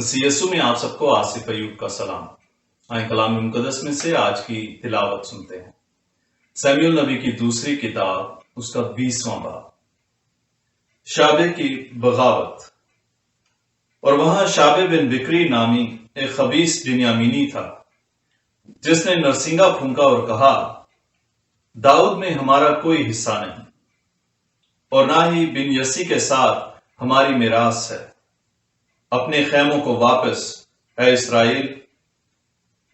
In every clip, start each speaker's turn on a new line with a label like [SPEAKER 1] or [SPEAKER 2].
[SPEAKER 1] مسیح یسوع میں آپ سب کو آصف ایوب کا سلام۔ آئیں کلام مقدس میں سے آج کی تلاوت سنتے ہیں۔ سمیعیل نبی کی دوسری کتاب، اس کا 20واں باب۔ شابے کی بغاوت۔ اور وہاں شابے بن بکری نامی ایک خبیث بنیامینی تھا، جس نے نرسنگا پھونکا اور کہا، داؤد میں ہمارا کوئی حصہ نہیں، اور نہ ہی بن یسی کے ساتھ ہماری میراث ہے۔ اپنے خیموں کو واپس، اے اسرائیل۔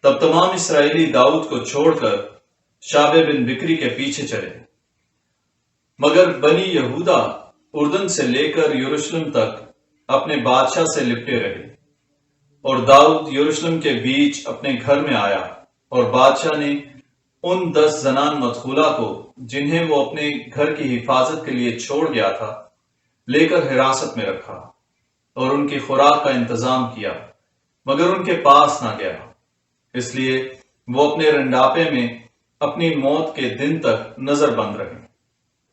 [SPEAKER 1] تب تمام اسرائیلی داؤد کو چھوڑ کر شابے بن بکری کے پیچھے چلے، مگر بنی یہودا اردن سے لے کر یروشلم تک اپنے بادشاہ سے لپٹے رہے۔ اور داؤد یروشلم کے بیچ اپنے گھر میں آیا، اور بادشاہ نے ان 10 زنان مدخولہ کو، جنہیں وہ اپنے گھر کی حفاظت کے لیے چھوڑ گیا تھا، لے کر حراست میں رکھا، اور ان کی خوراک کا انتظام کیا، مگر ان کے پاس نہ گیا، اس لیے وہ اپنے رنڈاپے میں اپنی موت کے دن تک نظر بند رہے۔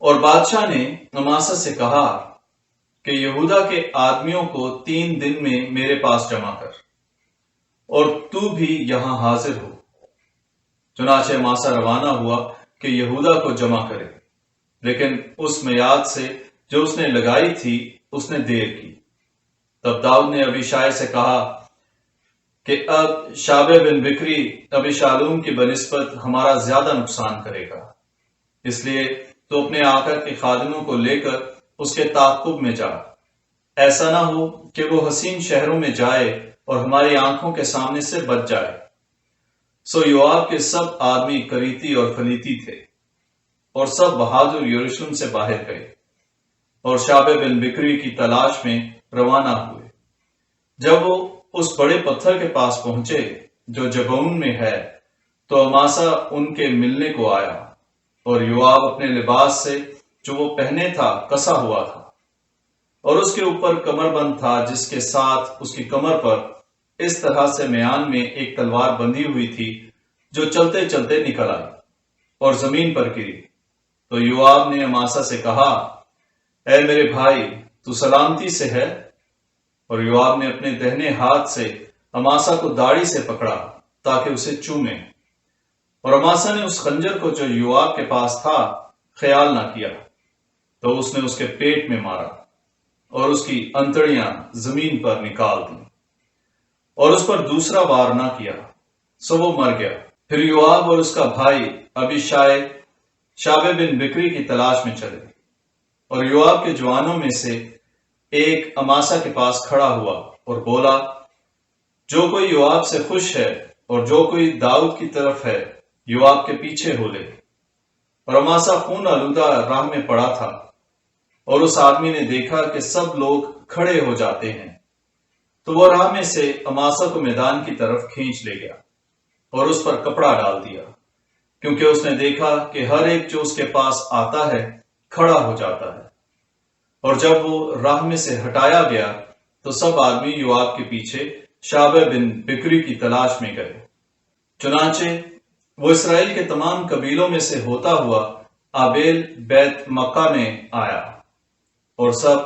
[SPEAKER 1] اور بادشاہ نے اماسا سے کہا کہ یہودا کے آدمیوں کو 3 دن میں میرے پاس جمع کر، اور تو بھی یہاں حاضر ہو۔ چنانچہ اماسا روانہ ہوا کہ یہودا کو جمع کرے، لیکن اس میعاد سے جو اس نے لگائی تھی اس نے دیر کی۔ تب داؤد نے ابیشائے سے کہا کہ اب شابے بن بکری ابیشالوم کی بنسبت ہمارا زیادہ نقصان کرے گا، اس لیے تو اپنے آقا کے خادموں کو لے کر اس کے تعاقب میں جا، ایسا نہ ہو کہ وہ حسین شہروں میں جائے اور ہماری آنکھوں کے سامنے سے بچ جائے۔ سو یوآب کے سب آدمی کریتی اور فلیتی تھے، اور سب بہادر یروشلم سے باہر گئے، اور شابے بن بکری کی تلاش میں روانہ ہوئے۔ جب وہ اس بڑے پتھر کے پاس پہنچے جو جبعون میں ہے، تو اماسا ان کے ملنے کو آیا، اور یوآب اپنے لباس سے جو وہ پہنے تھا کسا ہوا تھا، اور اس کے اوپر کمر بند تھا، جس کے ساتھ اس کی کمر پر اس طرح سے میان میں ایک تلوار بندھی ہوئی تھی، جو چلتے چلتے نکل آئی اور زمین پر گری۔ تو یوآب نے اماسا سے کہا، اے میرے بھائی، تو سلامتی سے ہے؟ اور یوآب نے اپنے دہنے ہاتھ سے اماسا کو داڑھی سے پکڑا تاکہ اسے چومے، اور اماسا نے اس خنجر کو جو یوآب کے پاس تھا خیال نہ کیا، تو اس نے اس کے پیٹ میں مارا اور اس کی انتڑیاں زمین پر نکال دیں، اور اس پر دوسرا وار نہ کیا، سو وہ مر گیا۔ پھر یوآب اور اس کا بھائی ابیشائے شابے بن بکری کی تلاش میں چلے، اور یوآب کے جوانوں میں سے ایک اماسا کے پاس کھڑا ہوا اور بولا، جو کوئی یوآب سے خوش ہے اور جو کوئی داؤد کی طرف ہے، یوآب کے پیچھے ہو لے۔ اور اماسا خون آلودہ راہ میں پڑا تھا، اور اس آدمی نے دیکھا کہ سب لوگ کھڑے ہو جاتے ہیں، تو وہ راہ میں سے اماسا کو میدان کی طرف کھینچ لے گیا اور اس پر کپڑا ڈال دیا، کیونکہ اس نے دیکھا کہ ہر ایک جو اس کے پاس آتا ہے کھڑا ہو جاتا ہے۔ اور جب وہ راہ میں سے ہٹایا گیا تو سب آدمی یوآب کے پیچھے شابے بن بکری کی تلاش میں گئے۔ چنانچہ وہ اسرائیل کے تمام قبیلوں میں سے ہوتا ہوا آبیل بیت مکہ میں آیا، اور سب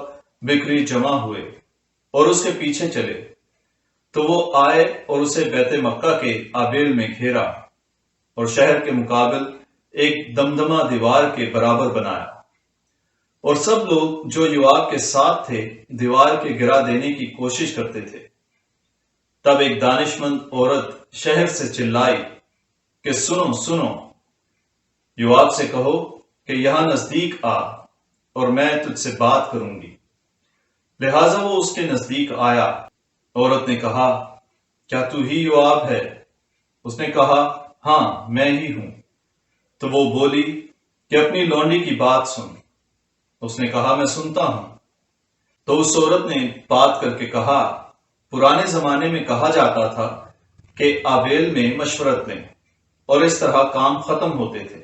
[SPEAKER 1] بکری جمع ہوئے اور اس کے پیچھے چلے۔ تو وہ آئے اور اسے بیت مکہ کے آبیل میں گھیرا، اور شہر کے مقابل ایک دمدمہ دیوار کے برابر بنایا، اور سب لوگ جو یوآب کے ساتھ تھے دیوار کے گرا دینے کی کوشش کرتے تھے۔ تب ایک دانشمند عورت شہر سے چلائی کہ سنو سنو، یوآب سے کہو کہ یہاں نزدیک آ، اور میں تجھ سے بات کروں گی۔ لہذا وہ اس کے نزدیک آیا۔ عورت نے کہا، کیا تو ہی یوآب ہے؟ اس نے کہا، ہاں میں ہی ہوں۔ تو وہ بولی کہ اپنی لونڈی کی بات سن۔ اس نے کہا، میں سنتا ہوں۔ تو اس عورت نے بات کر کے کہا، پرانے زمانے میں کہا جاتا تھا کہ آبیل میں مشورت لیں، اور اس طرح کام ختم ہوتے تھے۔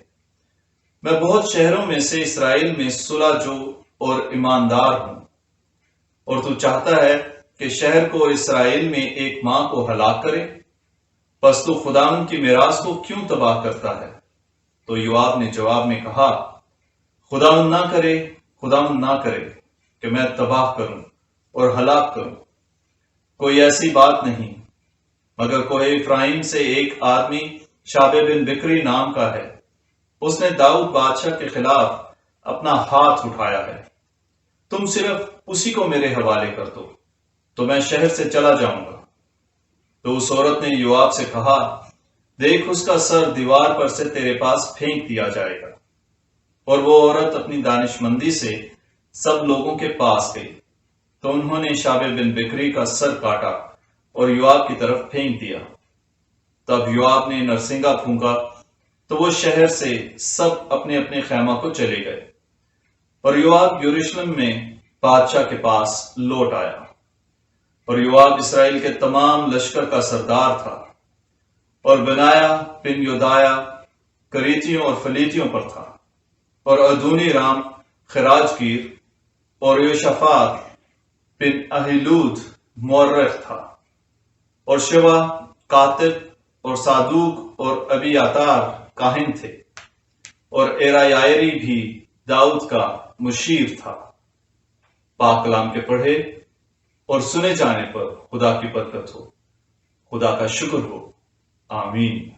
[SPEAKER 1] میں بہت شہروں میں سے اسرائیل میں صلح جو اور ایماندار ہوں، اور تو چاہتا ہے کہ شہر کو اسرائیل میں ایک ماں کو ہلاک کرے، پس تو خداوند کی میراث کو کیوں تباہ کرتا ہے؟ تو یوآب نے جواب میں کہا، خداوند نہ کرے کہ میں تباہ کروں اور ہلاک کروں۔ کوئی ایسی بات نہیں مگر کوہ افراہیم سے ایک آدمی شابے بن بکری نام کا ہے، اس نے داؤد بادشاہ کے خلاف اپنا ہاتھ اٹھایا ہے، تم صرف اسی کو میرے حوالے کر دو تو میں شہر سے چلا جاؤں گا۔ تو اس عورت نے یوآب سے کہا، دیکھ اس کا سر دیوار پر سے تیرے پاس پھینک دیا جائے گا۔ اور وہ عورت اپنی دانش مندی سے سب لوگوں کے پاس گئی، تو انہوں نے شابے بن بکری کا سر کاٹا اور یوآب کی طرف پھینک دیا۔ تب یوآب نے نرسنگا پھونکا تو وہ شہر سے سب اپنے اپنے خیمہ کو چلے گئے، اور یوآب یروشلم میں بادشاہ کے پاس لوٹ آیا۔ اور یوآب اسرائیل کے تمام لشکر کا سردار تھا، اور بنایا بن یودایا کریتیوں اور فلیتیوں پر تھا، اور ادونی رام خراج گیر اور یوشافات بن اہیلود مورخ تھا، اور شوا کاتب اور صادوق اور ابی عطار کاہن تھے، اور ایرایائری بھی داؤد کا مشیر تھا۔ پاک کلام کے پڑھے اور سنے جانے پر خدا کی برکت ہو، خدا کا شکر ہو، آمین۔